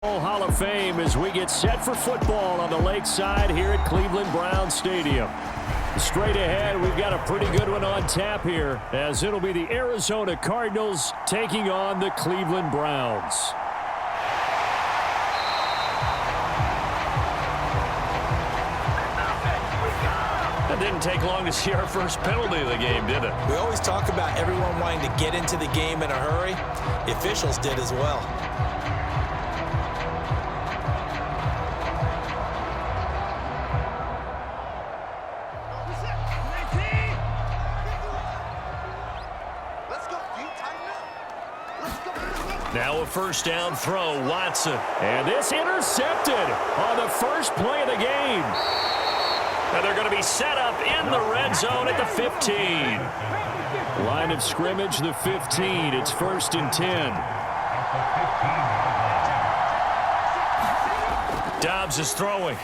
Hall of Fame as we get set for football on the lakeside here at Cleveland Browns Stadium. Straight ahead, we've got a pretty good one on tap here, as it'll be the Arizona Cardinals taking on the Cleveland Browns. It didn't take long to see our first penalty of the game, did it? We always talk about everyone wanting to get into the game in a hurry. The officials did as well. Now a first down throw, Watson. And this intercepted on the first play of the game. And they're going to be set up in the red zone at the 15. Line of scrimmage, the 15. It's 1st and 10. Dobbs is throwing.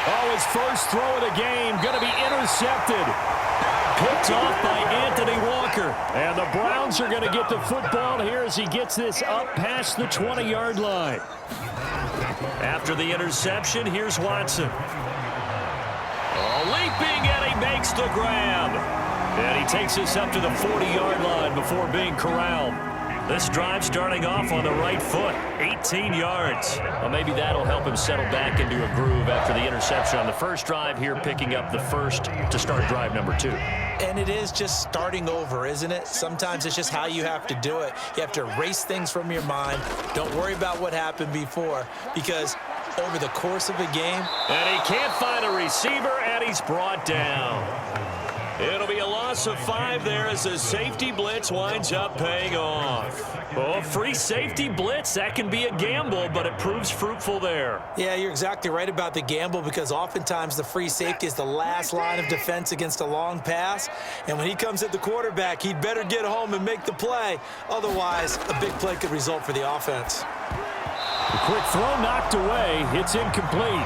Oh, his first throw of the game going to be intercepted. Picked off by Anthony Walker. And the Browns are going to get the football here as he gets this up past the 20-yard line. After the interception, here's Watson. Leaping, and he makes the grab. And he takes us up to the 40-yard line before being corralled. This drive starting off on the right foot, 18 yards. Well, maybe that'll help him settle back into a groove after the interception on the first drive here, picking up the first to start drive number 2. And it is just starting over, isn't it? Sometimes it's just how you have to do it. You have to erase things from your mind. Don't worry about what happened before, because over the course of a game. And he can't find a receiver, and he's brought down. It'll be a loss of 5 there as the safety blitz winds up paying off. Oh, free safety blitz, that can be a gamble, but it proves fruitful there. Yeah, you're exactly right about the gamble, because oftentimes the free safety is the last line of defense against a long pass. And when he comes at the quarterback, he'd better get home and make the play. Otherwise, a big play could result for the offense. The quick throw knocked away. It's incomplete.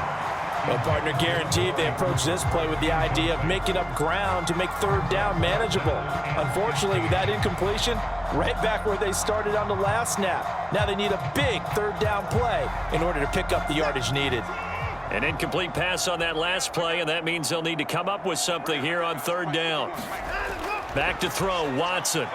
Well, partner, guaranteed they approach this play with the idea of making up ground to make 3rd down manageable. Unfortunately, with that incompletion, right back where they started on the last snap. Now they need a big 3rd down play in order to pick up the yardage needed. An incomplete pass on that last play, and that means they'll need to come up with something here on 3rd down. Back to throw, Watson.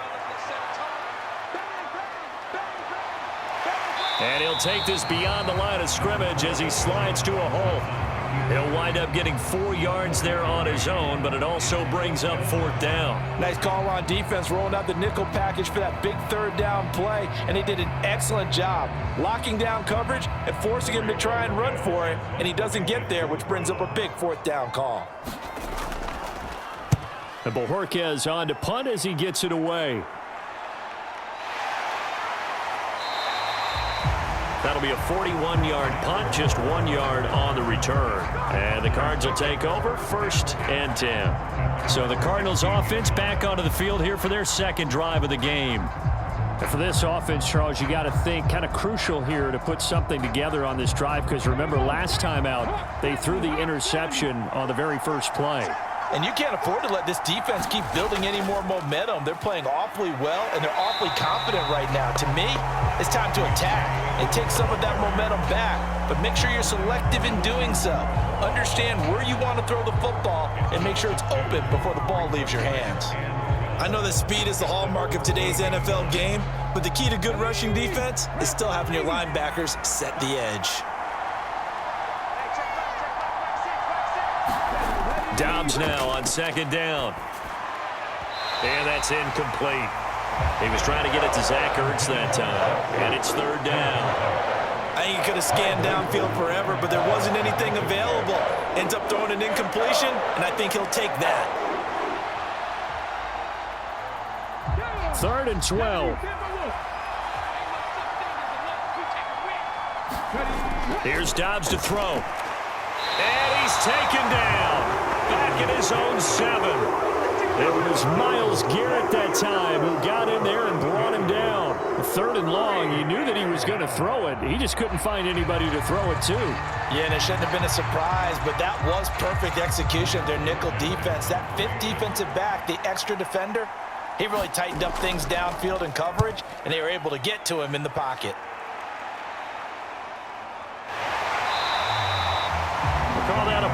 And he'll take this beyond the line of scrimmage as he slides to a hole. He'll wind up getting 4 yards there on his own, but it also brings up 4th down. Nice call on defense, rolling out the nickel package for that big 3rd down play, and they did an excellent job locking down coverage and forcing him to try and run for it, and he doesn't get there, which brings up a big 4th down call. And Bojorquez on to punt as he gets it away. That'll be a 41-yard punt, just 1 yard on the return. And the Cards will take over, 1st and 10. So the Cardinals offense back onto the field here for their second drive of the game. And for this offense, Charles, you got to think kind of crucial here to put something together on this drive, because remember last time out, they threw the interception on the very first play. And you can't afford to let this defense keep building any more momentum. They're playing awfully well, and they're awfully confident right now. To me, it's time to attack and take some of that momentum back. But make sure you're selective in doing so. Understand where you want to throw the football and make sure it's open before the ball leaves your hands. I know that speed is the hallmark of today's NFL game, but the key to good rushing defense is still having your linebackers set the edge. Dobbs now on 2nd down. And that's incomplete. He was trying to get it to Zach Ertz that time. And it's 3rd down. I think he could have scanned downfield forever, but there wasn't anything available. Ends up throwing an incompletion, and I think he'll take that. 3rd and 12. Here's Dobbs to throw. And he's taken down. Back at his own 7. It was Myles Garrett that time who got in there and brought him down. 3rd and long, he knew that he was going to throw it. He just couldn't find anybody to throw it to. Yeah, and it shouldn't have been a surprise, but that was perfect execution of their nickel defense. That 5th defensive back, the extra defender, he really tightened up things downfield in coverage, and they were able to get to him in the pocket.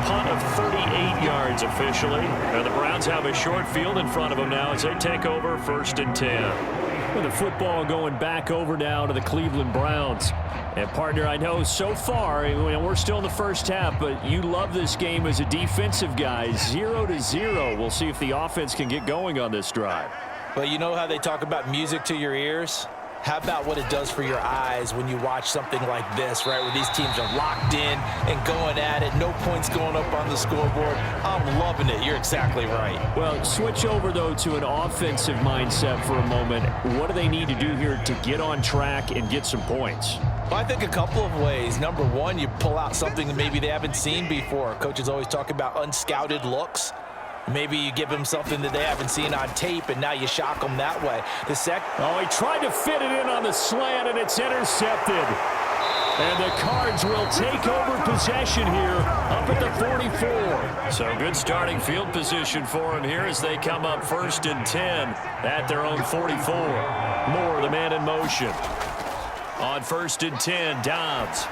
punt of 38 yards officially. And the Browns have a short field in front of them now as they take over 1st and 10. With the football going back over now to the Cleveland Browns. And, partner, I know so far, we're still in the first half, but you love this game as a defensive guy. 0-0. We'll see if the offense can get going on this drive. Well, you know how they talk about music to your ears? How about what it does for your eyes when you watch something like this, right, where these teams are locked in and going at it, no points going up on the scoreboard? I'm loving it. You're exactly right. Well, switch over, though, to an offensive mindset for a moment. What do they need to do here to get on track and get some points? Well, I think a couple of ways. Number one, you pull out something that maybe they haven't seen before. Coaches always talk about unscouted looks. Maybe you give them something that they haven't seen on tape, and now you shock them that way. Oh, he tried to fit it in on the slant, and it's intercepted. And the Cards will take over possession here up at the 44. So good starting field position for them here as they come up 1st and 10 at their own 44. Moore, the man in motion. On 1st and 10, Dobbs.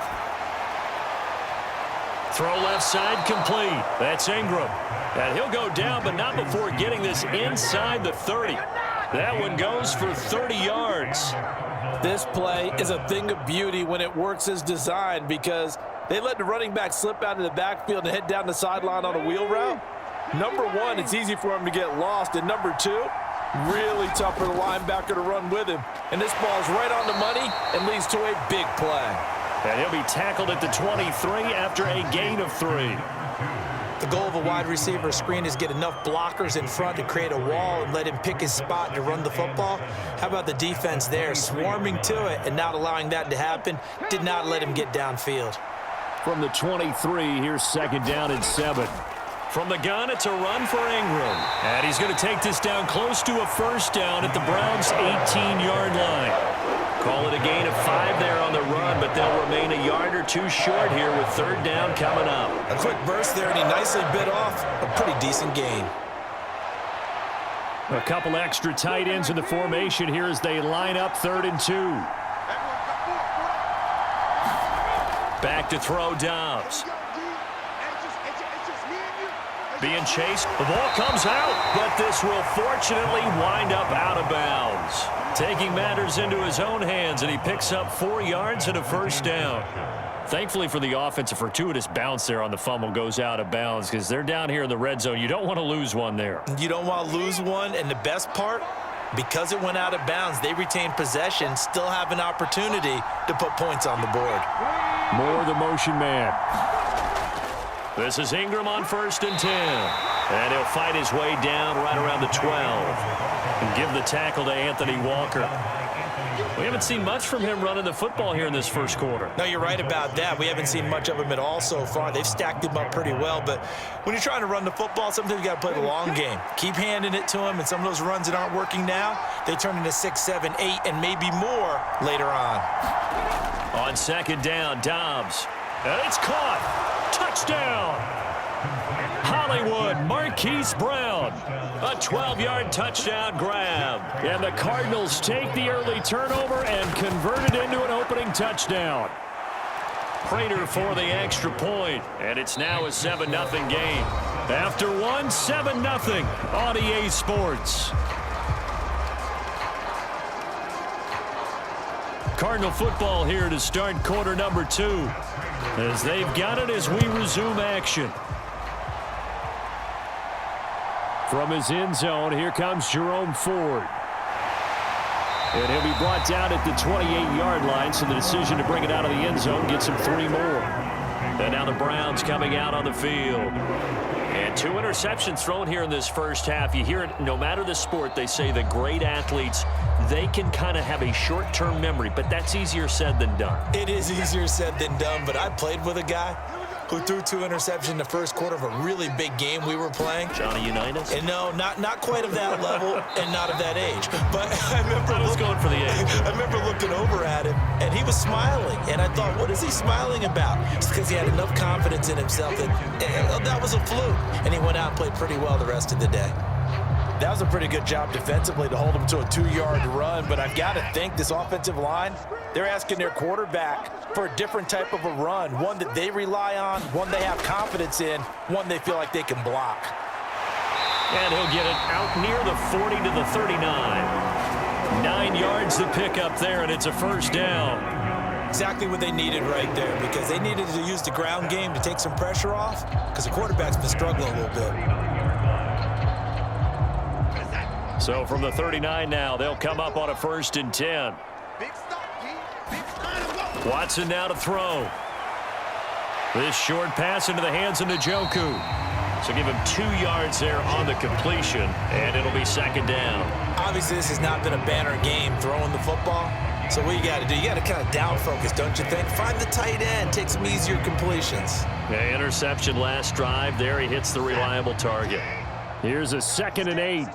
Throw left side complete. That's Ingram. And he'll go down, but not before getting this inside the 30. That one goes for 30 yards. This play is a thing of beauty when it works as designed because they let the running back slip out of the backfield and head down the sideline on a wheel route. Number one, it's easy for him to get lost. And number two, really tough for the linebacker to run with him. And this ball's right on the money and leads to a big play. And he'll be tackled at the 23 after a gain of 3. The goal of a wide receiver screen is get enough blockers in front to create a wall and let him pick his spot to run the football. How about the defense there, swarming to it and not allowing that to happen? Did not let him get downfield. From the 23, here's 2nd down and 7. From the gun, it's a run for Ingram. And he's going to take this down close to a 1st down at the Browns' 18-yard line. Call it a gain of 5 there on the run, but they'll remain a yard or two short here with 3rd down coming up. A quick burst there, and he nicely bit off a pretty decent gain. A couple extra tight ends in the formation here as they line up 3rd and 2. Back to throw Dobbs. Being chased. The ball comes out, but this will fortunately wind up out of bounds. Taking matters into his own hands, and he picks up 4 yards and a 1st down. Thankfully for the offense, a fortuitous bounce there on the fumble goes out of bounds because they're down here in the red zone. You don't want to lose one there. You don't want to lose one, and the best part, because it went out of bounds, they retain possession, still have an opportunity to put points on the board. Moore, the motion man. This is Ingram on 1st and 10. And he'll fight his way down right around the 12. And give the tackle to Anthony Walker. We haven't seen much from him running the football here in this first quarter. No, you're right about that. We haven't seen much of him at all so far. They've stacked him up pretty well. But when you're trying to run the football, sometimes you got to play the long game. Keep handing it to him, and some of those runs that aren't working now, they turn into 6, 7, 8, and maybe more later on. On 2nd down, Dobbs. And it's caught. Touchdown. Hollywood, Marquise Brown. A 12-yard touchdown grab. And the Cardinals take the early turnover and convert it into an opening touchdown. Prater for the extra point. And it's now a 7-0 game. After one, 7-0 on EA Sports. Cardinal football here to start quarter number 2. As they've got it as we resume action. From his end zone, here comes Jerome Ford. And he'll be brought down at the 28-yard line, so the decision to bring it out of the end zone gets him 3 more. And now the Browns coming out on the field. And 2 interceptions thrown here in this first half. You hear it, no matter the sport, they say the great athletes, they can kind of have a short-term memory, but that's easier said than done. It is easier said than done, but I played with a guy who threw 2 interceptions in the first quarter of a really big game we were playing. Johnny Unitas? And no, not quite of that level and not of that age. But I remember going for the age. I remember looking over at him, and he was smiling. And I thought, what is he smiling about? It's because he had enough confidence in himself that that was a fluke. And he went out and played pretty well the rest of the day. That was a pretty good job defensively to hold him to a 2-yard run, but I've got to think this offensive line, they're asking their quarterback for a different type of a run, one that they rely on, one they have confidence in, one they feel like they can block. And he'll get it out near the 40 to the 39. 9 yards to pick up there, and it's a first down. Exactly what they needed right there, because they needed to use the ground game to take some pressure off, because the quarterback's been struggling a little bit. So from the 39 now, they'll come up on a 1st and 10. Watson now to throw. This short pass into the hands of Njoku. So give him 2 yards there on the completion, and it'll be 2nd down. Obviously, this has not been a banner game throwing the football. So what you got to do, you got to kind of down focus, don't you think? Find the tight end, take some easier completions. Yeah, interception last drive. There he hits the reliable target. Here's a 2nd and 8.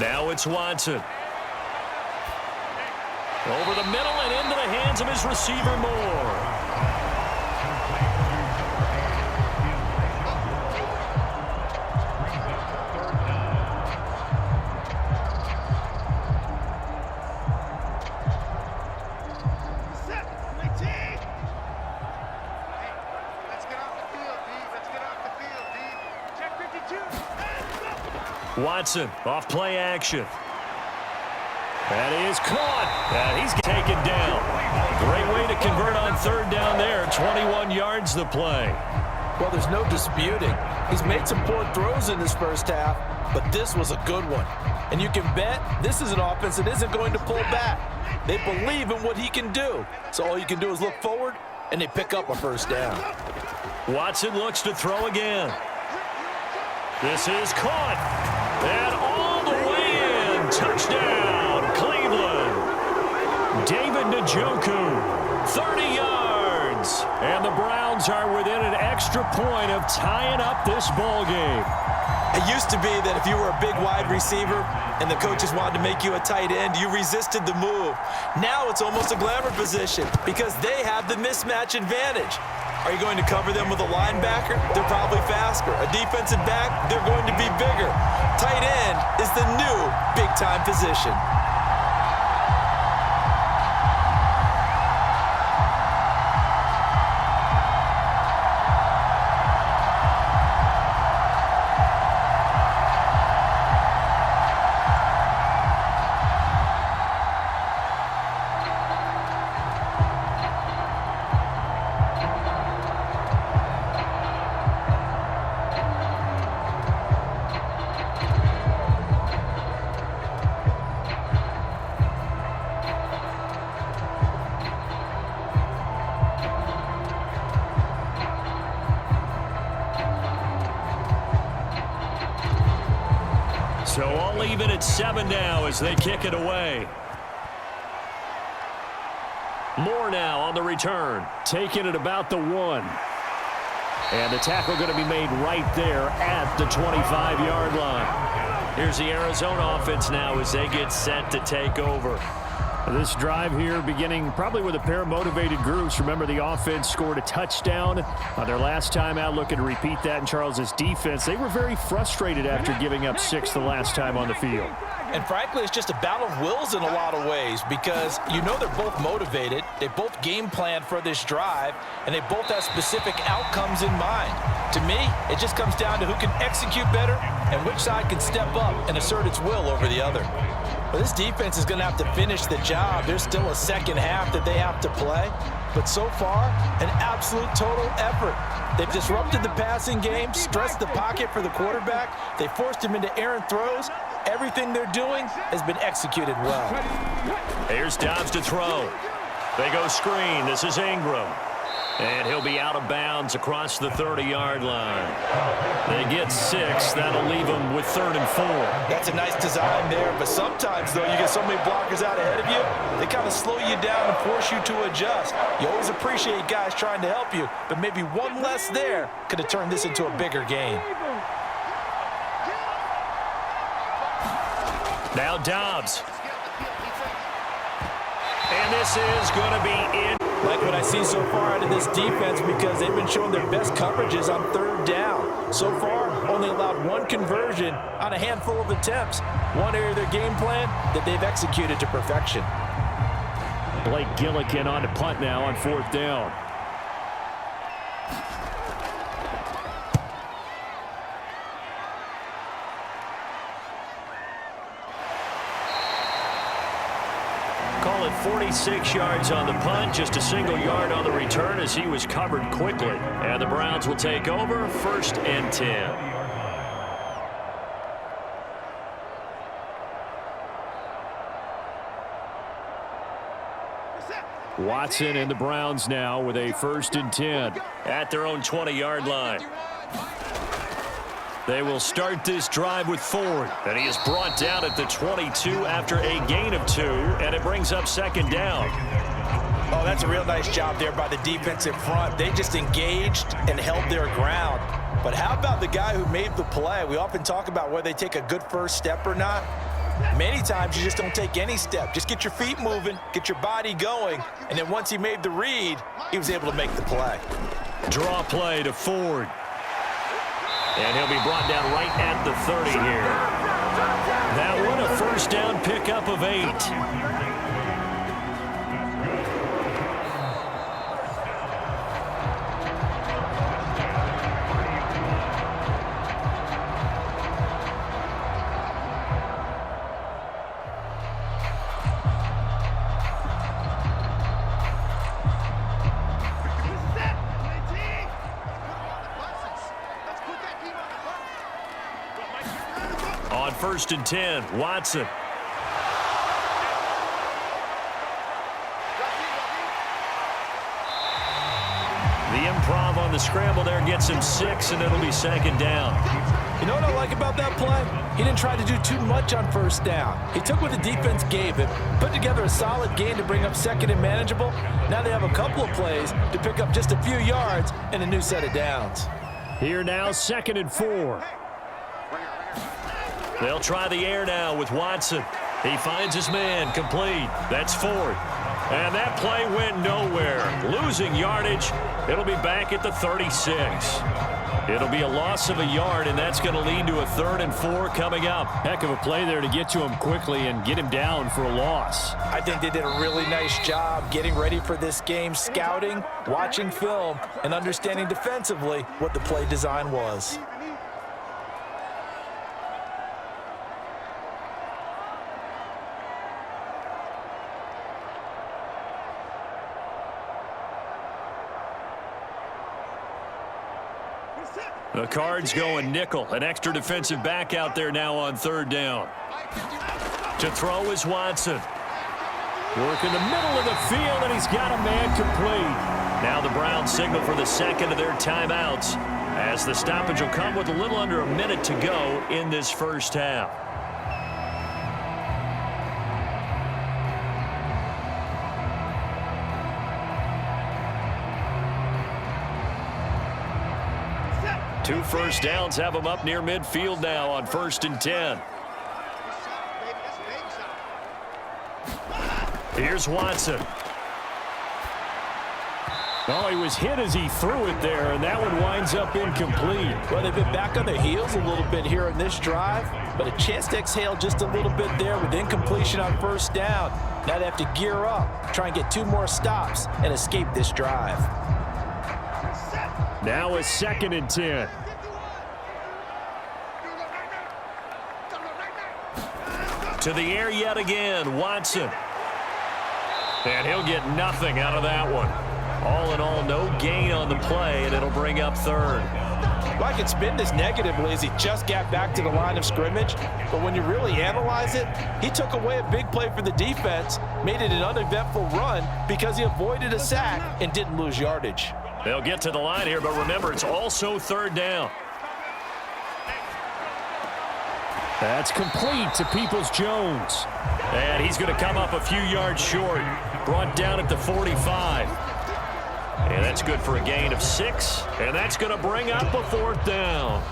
Now it's Watson. Over the middle and into the hands of his receiver Moore. Watson off play action. That is caught. And he's taken down. Great way to convert on 3rd down there. 21 yards the play. Well, there's no disputing. He's made some poor throws in this first half, but this was a good one. And you can bet this is an offense that isn't going to pull back. They believe in what he can do. So all you can do is look forward, and they pick up a 1st down. Watson looks to throw again. This is caught. And all the way in. Touchdown, Cleveland. David Njoku, 30 yards. And the Browns are within an extra point of tying up this ball game. It used to be that if you were a big wide receiver and the coaches wanted to make you a tight end, you resisted the move. Now it's almost a glamour position because they have the mismatch advantage. Are you going to cover them with a linebacker? They're probably faster. A defensive back? They're going to be bigger. Tight end is the new big-time position. So all even at 7 now as they kick it away. Moore now on the return, taking it about the 1. And the tackle going to be made right there at the 25-yard line. Here's the Arizona offense now as they get set to take over. This drive here beginning probably with a pair of motivated groups. Remember, the offense scored a touchdown on their last time out, looking to repeat that in Charles's defense. They were very frustrated after giving up 6 the last time on the field. And frankly, it's just a battle of wills in a lot of ways because you know they're both motivated. They both game planned for this drive, and they both have specific outcomes in mind. To me, it just comes down to who can execute better and which side can step up and assert its will over the other. Well, this defense is going to have to finish the job. There's still a second half that they have to play. But so far, an absolute total effort. They've disrupted the passing game, stressed the pocket for the quarterback. They forced him into errant throws. Everything they're doing has been executed well. Here's Dobbs to throw. They go screen. This is Ingram. And he'll be out of bounds across the 30-yard line. They get 6. That'll leave them with 3rd and 4. That's a nice design there, but sometimes, though, you get so many blockers out ahead of you, they kind of slow you down and force you to adjust. You always appreciate guys trying to help you, but maybe one less there could have turned this into a bigger game. Now Dobbs. And this is going to be in. Like what I see so far out of this defense because they've been showing their best coverages on third down. So far, only allowed one conversion on a handful of attempts. One area of their game plan that they've executed to perfection. Blake Gillikin on to punt now on fourth down. Call it 46 yards on the punt, just a single yard on the return as he was covered quickly. And the Browns will take over, 1st and 10. Watson and the Browns now with a 1st and 10. At their own 20-yard line. They will start this drive with Ford. And he is brought down at the 22 after a gain of 2. And it brings up 2nd down. Oh, that's a real nice job there by the defensive front. They just engaged and held their ground. But how about the guy who made the play? We often talk about whether they take a good first step or not. Many times you just don't take any step. Just get your feet moving, get your body going, and then once he made the read, he was able to make the play. Draw play to Ford. And he'll be brought down right at the 30 here. That one a 1st down pickup of 8. On 1st and 10, Watson. The improv on the scramble there gets him 6, and it'll be 2nd down. You know what I like about that play? He didn't try to do too much on 1st down. He took what the defense gave him, put together a solid gain to bring up 2nd and manageable. Now they have a couple of plays to pick up just a few yards and a new set of downs. Here now, 2nd and 4. They'll try the air now with Watson. He finds his man, complete. That's Ford. And that play went nowhere. Losing yardage. It'll be back at the 36. It'll be a loss of a yard, and that's going to lead to a 3rd and 4 coming up. Heck of a play there to get to him quickly and get him down for a loss. I think they did a really nice job getting ready for this game, scouting, watching film, and understanding defensively what the play design was. The Cards going nickel. An extra defensive back out there now on 3rd down. To throw is Watson. Work in the middle of the field, and he's got a man complete. Now the Browns signal for the 2nd of their timeouts as the stoppage will come with a little under a minute to go in this 1st half. Two 1st downs have them up near midfield now on 1st and 10. Here's Watson. Oh, he was hit as he threw it there, and that one winds up incomplete. Well, they've been back on their heels a little bit here in this drive, but a chance to exhale just a little bit there with incompletion on 1st down. Now they have to gear up, try and get 2 more stops, and escape this drive. Now a 2nd and 10. To the air yet again, Watson. And he'll get nothing out of that one. All in all, no gain on the play, and it'll bring up 3rd. Well, I could spin this negatively as he just got back to the line of scrimmage, but when you really analyze it, he took away a big play for the defense, made it an uneventful run because he avoided a sack and didn't lose yardage. They'll get to the line here, but remember, it's also 3rd down. That's complete to Peoples-Jones. And he's going to come up a few yards short. Brought down at the 45. And that's good for a gain of 6. And that's going to bring up a 4th down.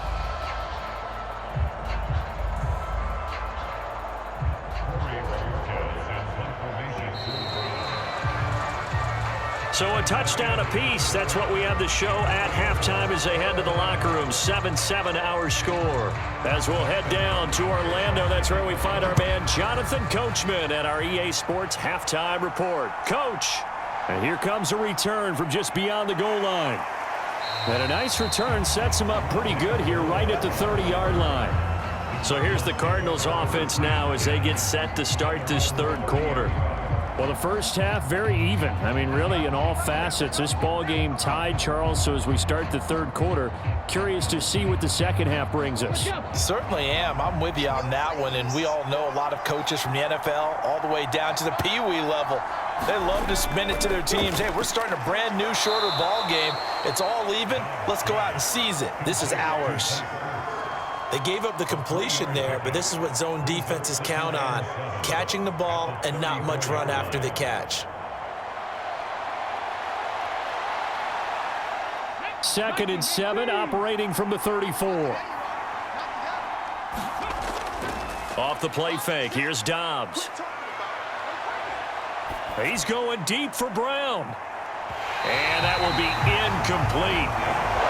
So a touchdown apiece. That's what we have the show at halftime as they head to the locker room. 7-7 our score. As we'll head down to Orlando, that's where we find our man Jonathan Coachman at our EA Sports Halftime Report. Coach. And here comes a return from just beyond the goal line. And a nice return sets him up pretty good here right at the 30-yard line. So here's the Cardinals offense now as they get set to start this third quarter. Well, the first half, very even. I mean, really, in all facets, this ball game tied, Charles. So as we start the third quarter, curious to see what the second half brings us. Certainly am. I'm with you on that one. And we all know a lot of coaches from the NFL all the way down to the Pee-wee level. They love to spin it to their teams. Hey, we're starting a brand new, shorter ball game. It's all even. Let's go out and seize it. This is ours. They gave up the completion there, but this is what zone defenses count on. Catching the ball and not much run after the catch. Second and 7, operating from the 34. Off the play fake, here's Dobbs. He's going deep for Brown. And that will be incomplete.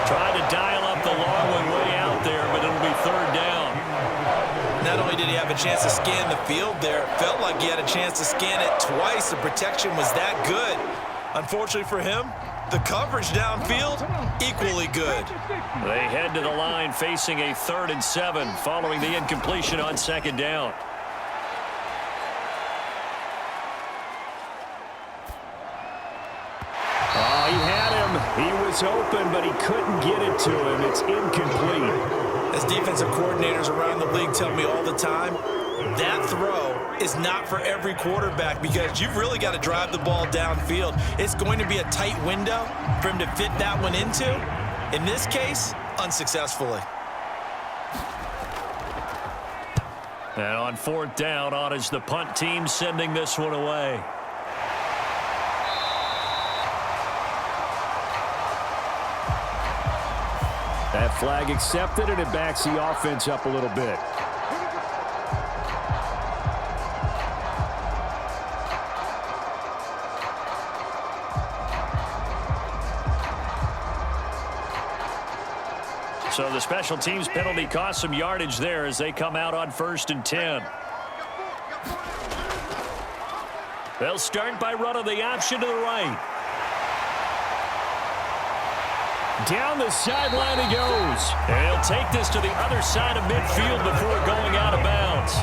Trying to dial up the long one way out there, but it'll be third down. Not only did he have a chance to scan the field there, felt like he had a chance to scan it twice. The protection was that good. Unfortunately for him, the coverage downfield, equally good. They head to the line facing a 3rd and 7 following the incompletion on second down. Oh, he had him. He was open, but he couldn't get it to him. It's incomplete. As defensive coordinators around the league tell me all the time, that throw is not for every quarterback because you've really got to drive the ball downfield. It's going to be a tight window for him to fit that one into. In this case, unsuccessfully. And on 4th down, on is the punt team sending this one away. That flag accepted, and it backs the offense up a little bit. So the special teams penalty cost some yardage there as they come out on 1st and 10. They'll start by running the option to the right. Down the sideline he goes. And he'll take this to the other side of midfield before going out of bounds.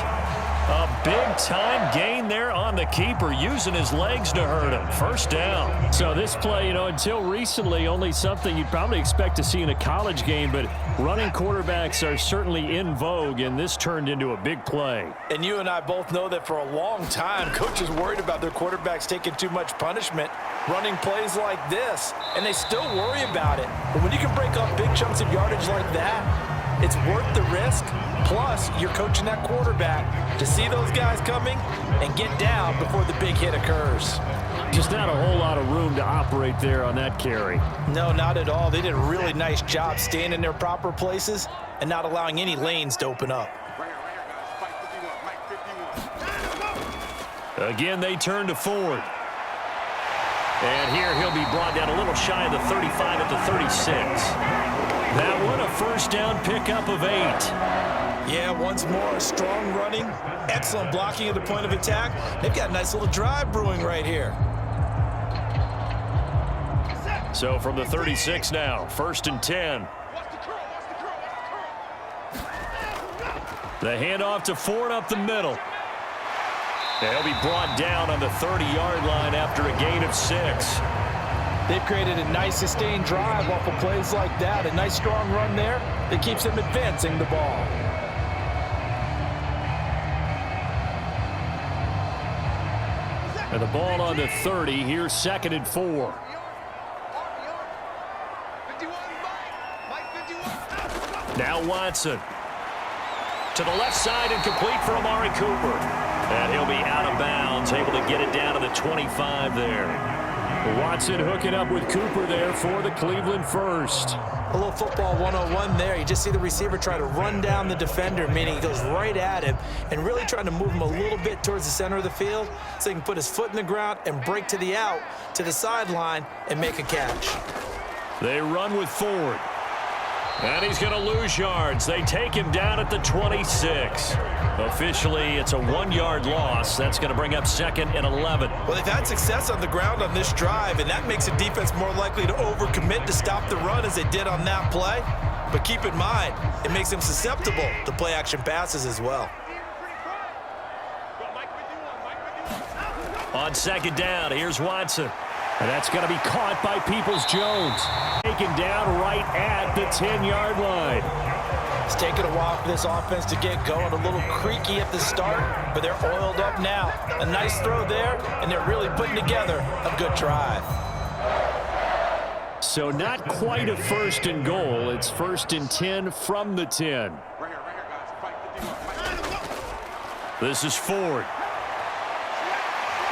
A big-time gain there on the keeper, using his legs to hurt him. First down. So this play, until recently, only something you'd probably expect to see in a college game, but running quarterbacks are certainly in vogue, and this turned into a big play. And you and I both know that for a long time, coaches worried about their quarterbacks taking too much punishment, running plays like this, and they still worry about it. But when you can break up big chunks of yardage like that, it's worth the risk. Plus, you're coaching that quarterback to see those guys coming and get down before the big hit occurs. Just not a whole lot of room to operate there on that carry. No, not at all. They did a really nice job staying in their proper places and not allowing any lanes to open up. Again, they turn to Ford. And here he'll be brought down a little shy of the 35 at the 36. That one a first down pickup of 8. Yeah, once more, strong running, excellent blocking at the point of attack. They've got a nice little drive brewing right here. So from the 36 now, 1st and 10. The handoff to Ford up the middle. They'll be brought down on the 30-yard line after a gain of 6. They've created a nice sustained drive off of plays like that. A nice strong run there that keeps them advancing the ball. And the ball on the 30. Here's 2nd and 4. Now Watson. To the left side and complete for Amari Cooper. And he'll be out of bounds, able to get it down to the 25 there. Watson hooking up with Cooper there for the Cleveland first. A little football 101 there. You just see the receiver try to run down the defender, meaning he goes right at him and really trying to move him a little bit towards the center of the field so he can put his foot in the ground and break to the out, to the sideline, and make a catch. They run with Ford. And he's going to lose yards. They take him down at the 26. Officially, it's a 1-yard loss. That's going to bring up 2nd and 11. Well, they've had success on the ground on this drive, and that makes the defense more likely to overcommit to stop the run as they did on that play. But keep in mind, it makes them susceptible to play-action passes as well. On 2nd down, here's Watson. And that's going to be caught by Peoples-Jones. Taken down right at the 10-yard line. It's taken a while for this offense to get going. A little creaky at the start, but they're oiled up now. A nice throw there, and they're really putting together a good drive. So not quite a 1st and goal. It's 1st and 10 from the 10. This is Ford.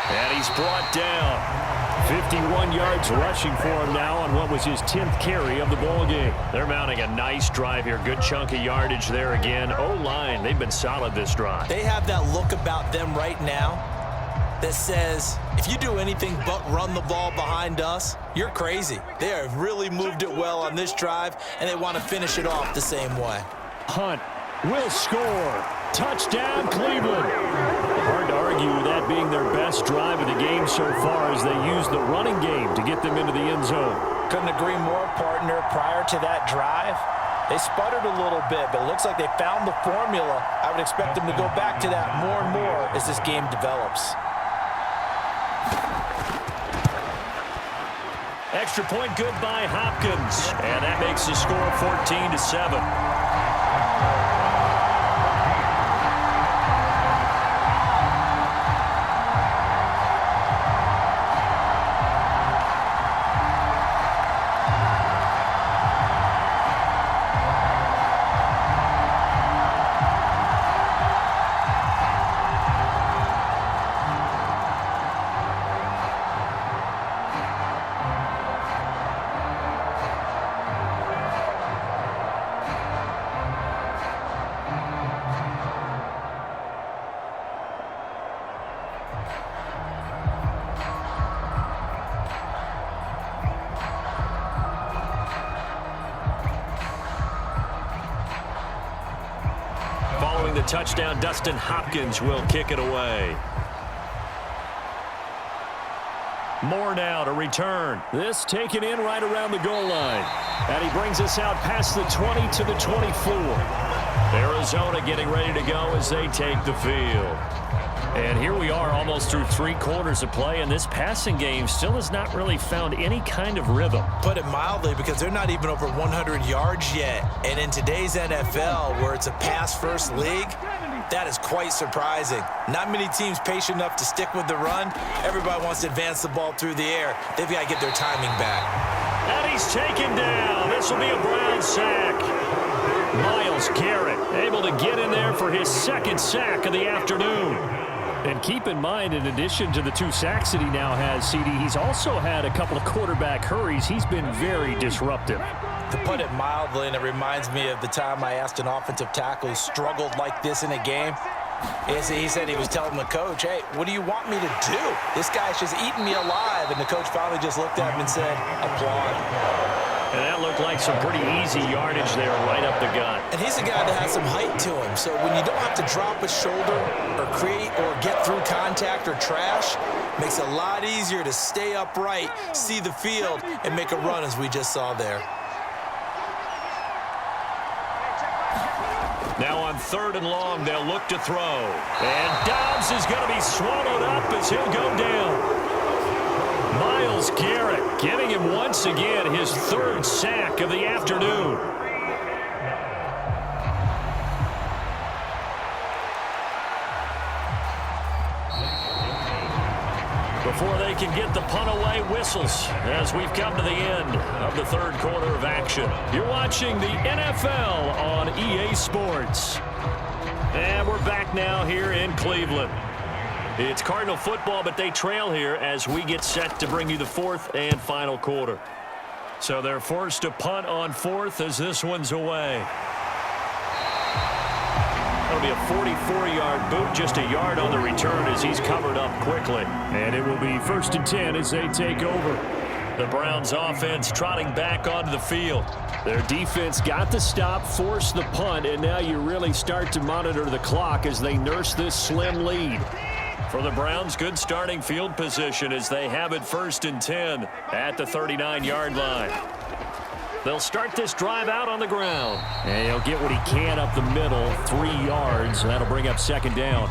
And he's brought down. 51 yards rushing for him now on what was his 10th carry of the ball game. They're mounting a nice drive here. Good chunk of yardage there again. O-line, they've been solid this drive. They have that look about them right now that says, if you do anything but run the ball behind us, you're crazy. They have really moved it well on this drive, and they want to finish it off the same way. Hunt will score. Touchdown, Cleveland. Hard to argue with that being their best drive of the game so far as they use the running game to get them into the end zone. Couldn't agree more, partner. Prior to that drive, they sputtered a little bit, but it looks like they found the formula. I would expect them to go back to that more and more as this game develops. Extra point good by Hopkins. And that makes the score 14-7. Following the touchdown, Dustin Hopkins will kick it away. More now to return. This taken in right around the goal line. And he brings us out past the 20 to the 24. Arizona getting ready to go as they take the field. And here we are almost through 3 quarters of play, and this passing game still has not really found any kind of rhythm. Put it mildly, because they're not even over 100 yards yet. And in today's NFL, where it's a pass-first league, that is quite surprising. Not many teams patient enough to stick with the run. Everybody wants to advance the ball through the air. They've got to get their timing back. And he's taken down. This will be a Brown sack. Myles Garrett able to get in there for his 2nd sack of the afternoon. And keep in mind, in addition to the 2 sacks that he now has, CD, he's also had a couple of quarterback hurries. He's been very disruptive. To put it mildly, and it reminds me of the time I asked an offensive tackle who struggled like this in a game. He said he was telling the coach, hey, what do you want me to do? This guy's just eating me alive. And the coach finally just looked at him and said, applaud. And that looked like some pretty easy yardage there right up the gut. And he's a guy that has some height to him. So when you don't have to drop a shoulder or create or get through contact or trash, makes it a lot easier to stay upright, see the field, and make a run as we just saw there. Now on 3rd and long, they'll look to throw. And Dobbs is going to be swallowed up as he'll go down. Myles Garrett giving him once again his 3rd sack of the afternoon. Before they can get the punt away, whistles as we've come to the end of the 3rd quarter of action. You're watching the NFL on EA Sports. And we're back now here in Cleveland. It's Cardinal football, but they trail here as we get set to bring you the 4th and final quarter. So they're forced to punt on 4th as this one's away. That'll be a 44-yard boot, just a yard on the return as he's covered up quickly. And it will be 1st and 10 as they take over. The Browns offense trotting back onto the field. Their defense got the stop, forced the punt, and now you really start to monitor the clock as they nurse this slim lead. For the Browns, good starting field position as they have it 1st and 10 at the 39-yard line. They'll start this drive out on the ground. And he'll get what he can up the middle, 3 yards. That'll bring up 2nd down.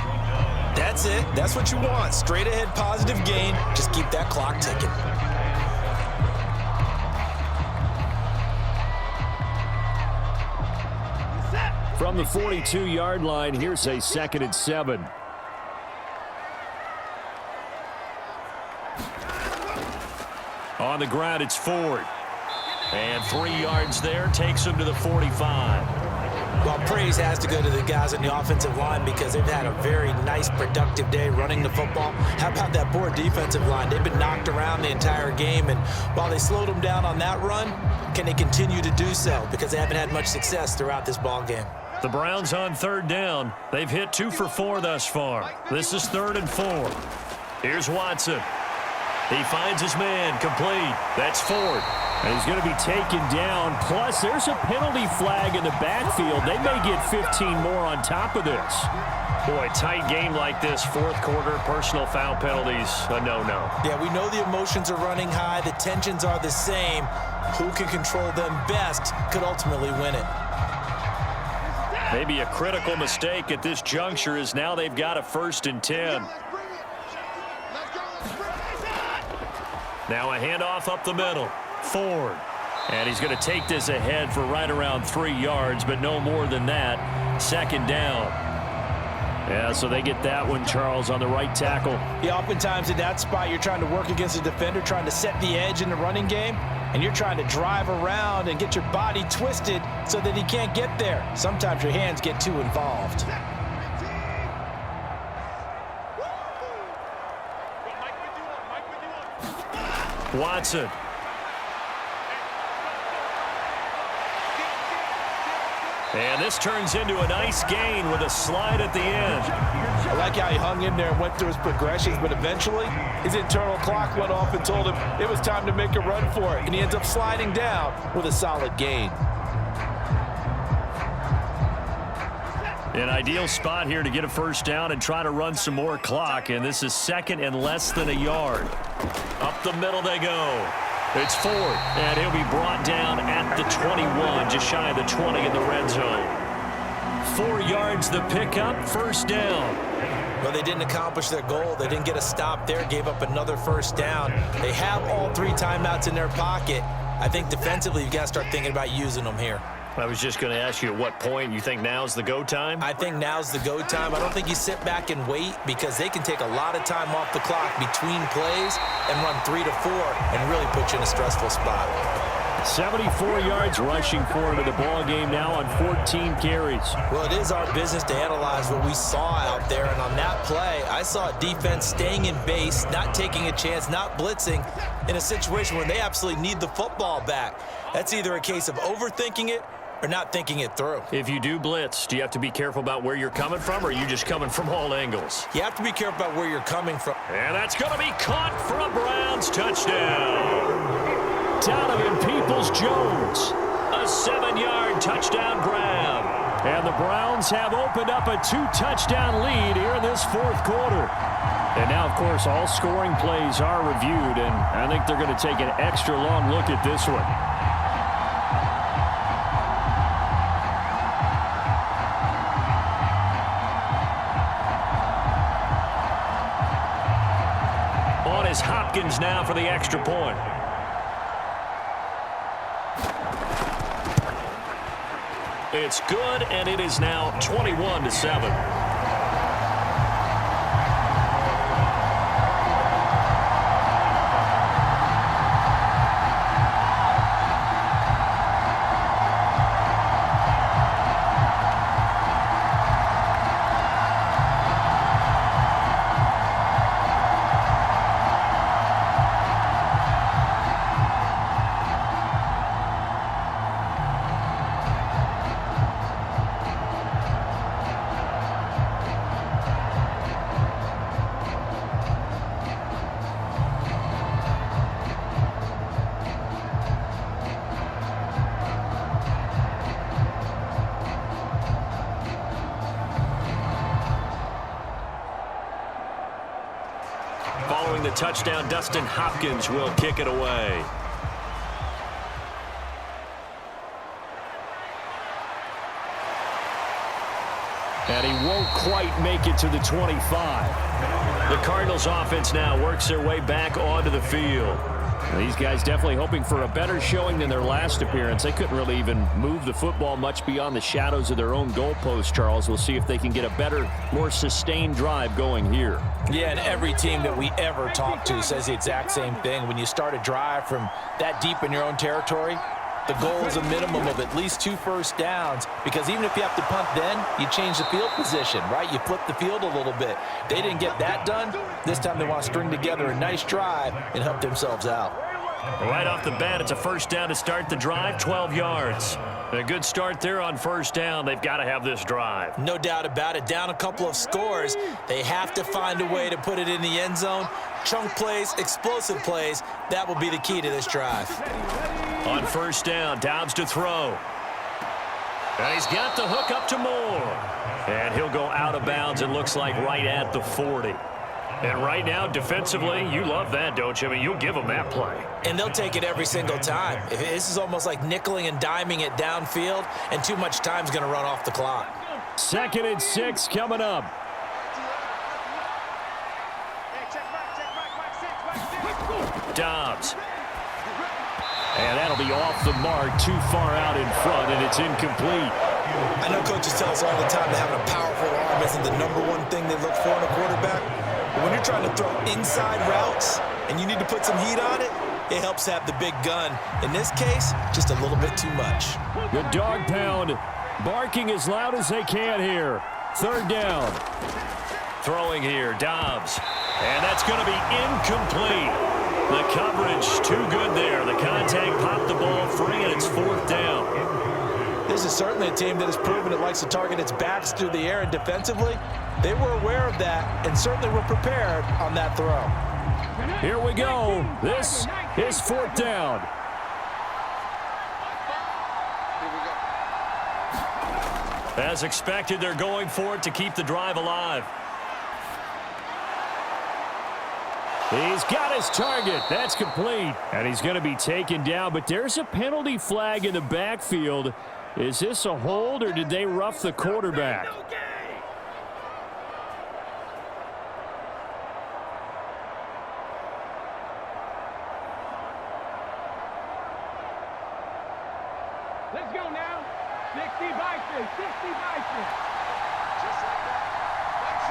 That's it. That's what you want. Straight ahead positive gain. Just keep that clock ticking. From the 42-yard line, here's a 2nd and 7. On the ground, it's Ford. And 3 yards there takes him to the 45. Well, praise has to go to the guys on the offensive line because they've had a very nice, productive day running the football. How about that poor defensive line? They've been knocked around the entire game, and while they slowed them down on that run, can they continue to do so? Because they haven't had much success throughout this ball game. The Browns on 3rd down. They've hit 2 for 4 thus far. This is 3rd and 4. Here's Watson. He finds his man, complete. That's Ford. And he's going to be taken down. Plus, there's a penalty flag in the backfield. They may get 15 more on top of this. Boy, tight game like this, 4th quarter, personal foul penalties, a no-no. Yeah, we know the emotions are running high. The tensions are the same. Who can control them best could ultimately win it. Maybe a critical mistake at this juncture is now they've got a 1st and 10. Now a handoff up the middle. Ford. And he's going to take this ahead for right around 3 yards, but no more than that. 2nd down. Yeah, so they get that one, Charles, on the right tackle. Yeah, oftentimes in that spot, you're trying to work against a defender, trying to set the edge in the running game, and you're trying to drive around and get your body twisted so that he can't get there. Sometimes your hands get too involved. Watson. And this turns into a nice gain with a slide at the end. I like how he hung in there and went through his progressions, but eventually his internal clock went off and told him it was time to make a run for it, and he ends up sliding down with a solid gain. An ideal spot here to get a 1st down and try to run some more clock, and this is 2nd and less than a yard. Up the middle they go. It's Ford, and he'll be brought down at the 21, just shy of the 20 in the red zone. 4 yards the pickup, 1st down. Well, they didn't accomplish their goal. They didn't get a stop there, gave up another 1st down. They have all 3 timeouts in their pocket. I think defensively you've got to start thinking about using them here. I was just going to ask you at what point you think now's the go time? I think now's the go time. I don't think you sit back and wait because they can take a lot of time off the clock between plays and run 3 to 4 and really put you in a stressful spot. 74 yards rushing for him in the ball game now on 14 carries. Well, it is our business to analyze what we saw out there, and on that play, I saw a defense staying in base, not taking a chance, not blitzing in a situation where they absolutely need the football back. That's either a case of overthinking it or not thinking it through. If you do blitz, do you have to be careful about where you're coming from, or are you just coming from all angles? You have to be careful about where you're coming from. And that's going to be caught for a Browns touchdown. Donovan Peoples-Jones. A 7-yard touchdown grab. And the Browns have opened up a 2-touchdown lead here in this 4th quarter. And now, of course, all scoring plays are reviewed, and I think they're going to take an extra long look at this one. On is Hopkins now for the extra point. It's good, and it is now 21-7. touchdown. Dustin Hopkins will kick it away. And he won't quite make it to the 25. The Cardinals offense now works their way back onto the field. These guys definitely hoping for a better showing than their last appearance. They couldn't really even move the football much beyond the shadows of their own goalpost, Charles. We'll see if they can get a better, more sustained drive going here. Yeah, and every team that we ever talk to says the exact same thing. When you start a drive from that deep in your own territory, the goal is a minimum of at least 2 first downs, because even if you have to punt then, you change the field position, right? You flip the field a little bit. They didn't get that done. This time they want to string together a nice drive and help themselves out. Right off the bat, it's a first down to start the drive, 12 yards. A good start there on first down. They've got to have this drive. No doubt about it. Down a couple of scores. They have to find a way to put it in the end zone. Chunk plays, explosive plays. That will be the key to this drive. On first down, Dobbs to throw. And he's got the hook up to Moore. And he'll go out of bounds, it looks like, right at the 40. And right now, defensively, you love that, don't you? I mean, you'll give them that play. And they'll take it every single time. This is almost like nickeling and diming it downfield, and too much time's going to run off the clock. 2nd and 6 coming up. Dobbs. And that'll be off the mark, too far out in front, and it's incomplete. I know coaches tell us all the time that having a powerful arm isn't the #1 thing they look for in a quarterback. But when you're trying to throw inside routes and you need to put some heat on it, it helps have the big gun. In this case, just a little bit too much. The dog pound barking as loud as they can here. 3rd down. Throwing here, Dobbs. And that's going to be incomplete. The coverage too good there. The contact popped the ball free, and it's 4th down. This is certainly a team that has proven it likes to target its backs through the air, and defensively, they were aware of that and certainly were prepared on that throw. Here we go. This is 4th down. As expected, they're going for it to keep the drive alive. He's got his target. That's complete. And he's going to be taken down, but there's a penalty flag in the backfield. Is this a hold, or did they rough the quarterback? Let's go now. 60 Bison, 60 Bison. Just like that. That's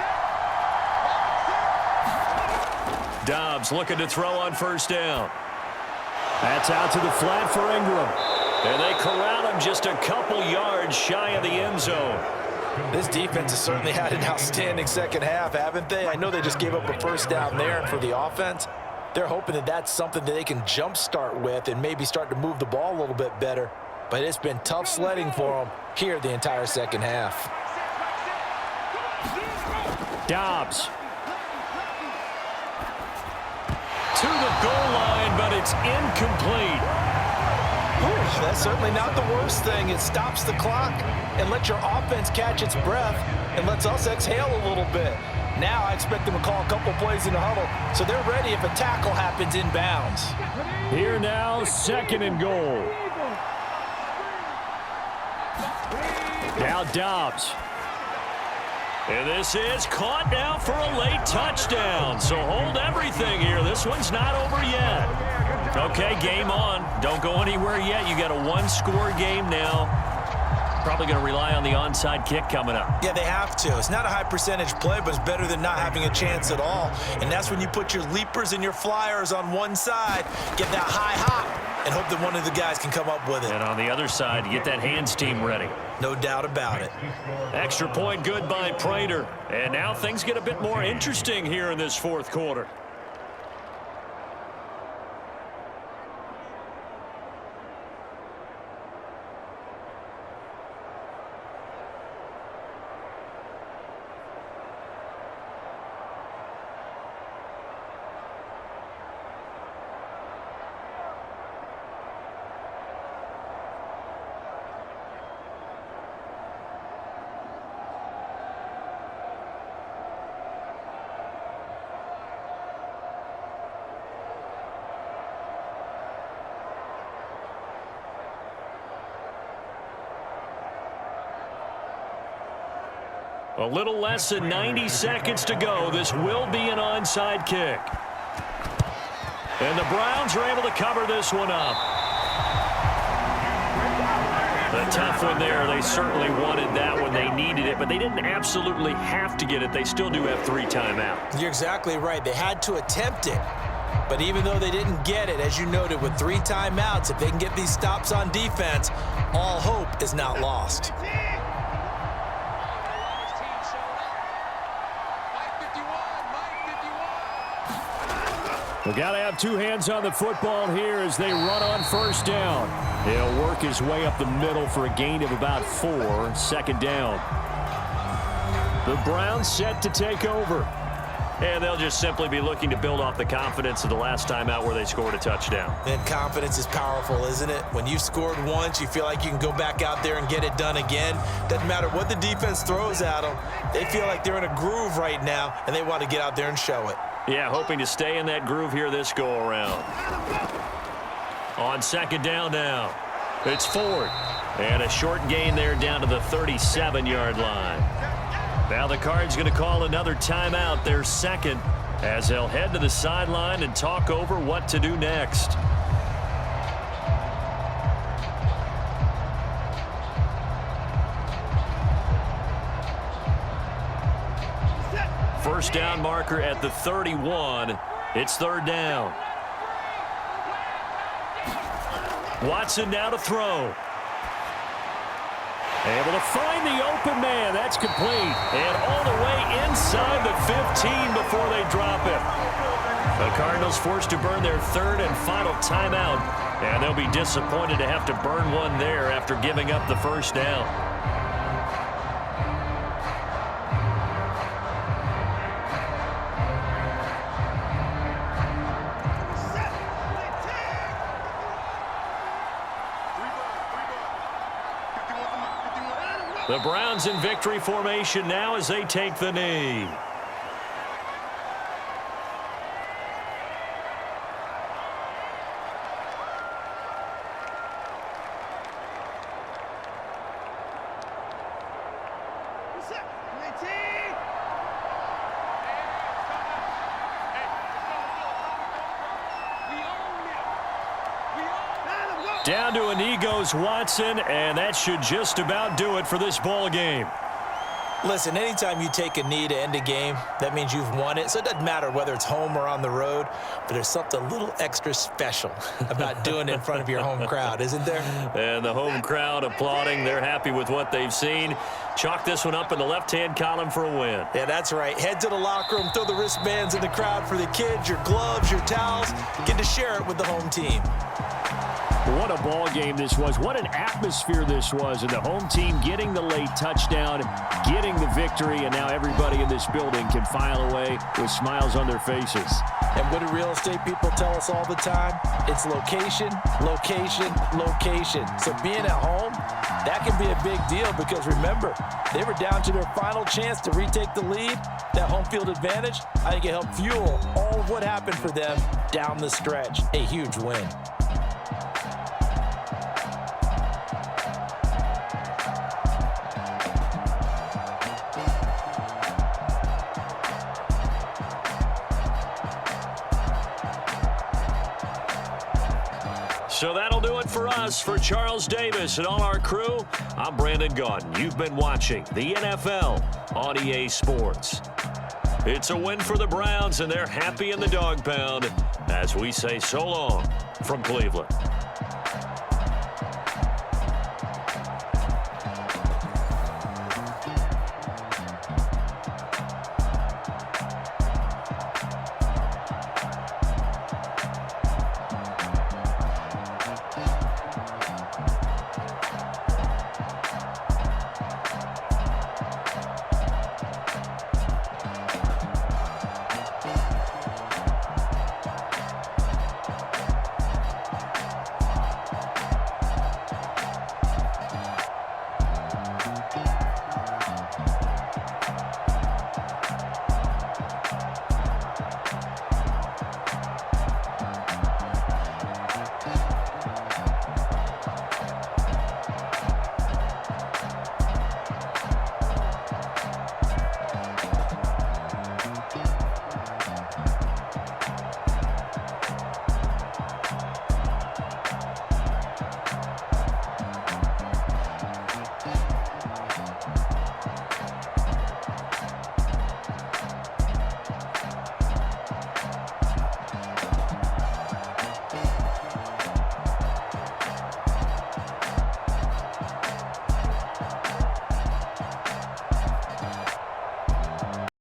it. Dobbs looking to throw on first down. That's out to the flat for Ingram. And they corral him just a couple yards shy of the end zone. This defense has certainly had an outstanding second half, haven't they? I know they just gave up a first down there, and for the offense, they're hoping that that's something that they can jumpstart with and maybe start to move the ball a little bit better. But it's been tough sledding for them here the entire second half. Dobbs. To the goal line, but it's incomplete. Ooh, that's certainly not the worst thing. It stops the clock and lets your offense catch its breath and lets us exhale a little bit. Now I expect them to call a couple plays in the huddle so they're ready if a tackle happens inbounds. Here now, 2nd and goal. Now Dobbs. And this is caught now for a late touchdown. So hold everything here. This one's not over yet. Okay, game on. Don't go anywhere yet. You got a 1-score game now. Probably going to rely on the onside kick coming up. Yeah, they have to. It's not a high percentage play, but it's better than not having a chance at all. And that's when you put your leapers and your flyers on one side, get that high hop, and hope that one of the guys can come up with it. And on the other side, you get that hands team ready. No doubt about it. Extra point good by Prater. And now things get a bit more interesting here in this 4th quarter. A little less than 90 seconds to go. This will be an onside kick. And the Browns are able to cover this one up. A tough one there. They certainly wanted that one. They needed it, but they didn't absolutely have to get it. They still do have 3 timeouts. You're exactly right. They had to attempt it. But even though they didn't get it, as you noted, with 3 timeouts, if they can get these stops on defense, all hope is not lost. We got to have 2 hands on the football here as they run on first down. He'll work his way up the middle for a gain of about 4. Second down. The Browns set to take over. And they'll just simply be looking to build off the confidence of the last time out where they scored a touchdown. And confidence is powerful, isn't it? When you've scored once, you feel like you can go back out there and get it done again. Doesn't matter what the defense throws at them. They feel like they're in a groove right now, and they want to get out there and show it. Yeah, hoping to stay in that groove here this go-around. On second down now, it's Ford. And a short gain there down to the 37-yard line. Now the Cards going to call another timeout, their second, as they'll head to the sideline and talk over what to do next. First down marker at the 31. It's third down. Watson now to throw. Able to find the open man. That's complete. And all the way inside the 15 before they drop it. The Cardinals forced to burn their 3rd and final timeout. And they'll be disappointed to have to burn one there after giving up the first down. The Browns in victory formation now as they take the knee. Down to a knee goes Watson, and that should just about do it for this ball game. Listen, anytime you take a knee to end a game, that means you've won it. So it doesn't matter whether it's home or on the road, but there's something a little extra special about doing it in front of your home crowd, isn't there? And the home crowd applauding. They're happy with what they've seen. Chalk this one up in the left-hand column for a win. Yeah, that's right. Head to the locker room, throw the wristbands in the crowd for the kids, your gloves, your towels. Get to share it with the home team. What a ball game this was. What an atmosphere this was. And the home team getting the late touchdown, getting the victory, and now everybody in this building can file away with smiles on their faces. And what do real estate people tell us all the time? It's location, location, location. So being at home, that can be a big deal because remember, they were down to their final chance to retake the lead. That home field advantage, I think it helped fuel all of what happened for them down the stretch. A huge win. So that'll do it for us. For Charles Davis and all our crew, I'm Brandon Gaudin. You've been watching the NFL on EA Sports. It's a win for the Browns, and they're happy in the dog pound as we say so long from Cleveland.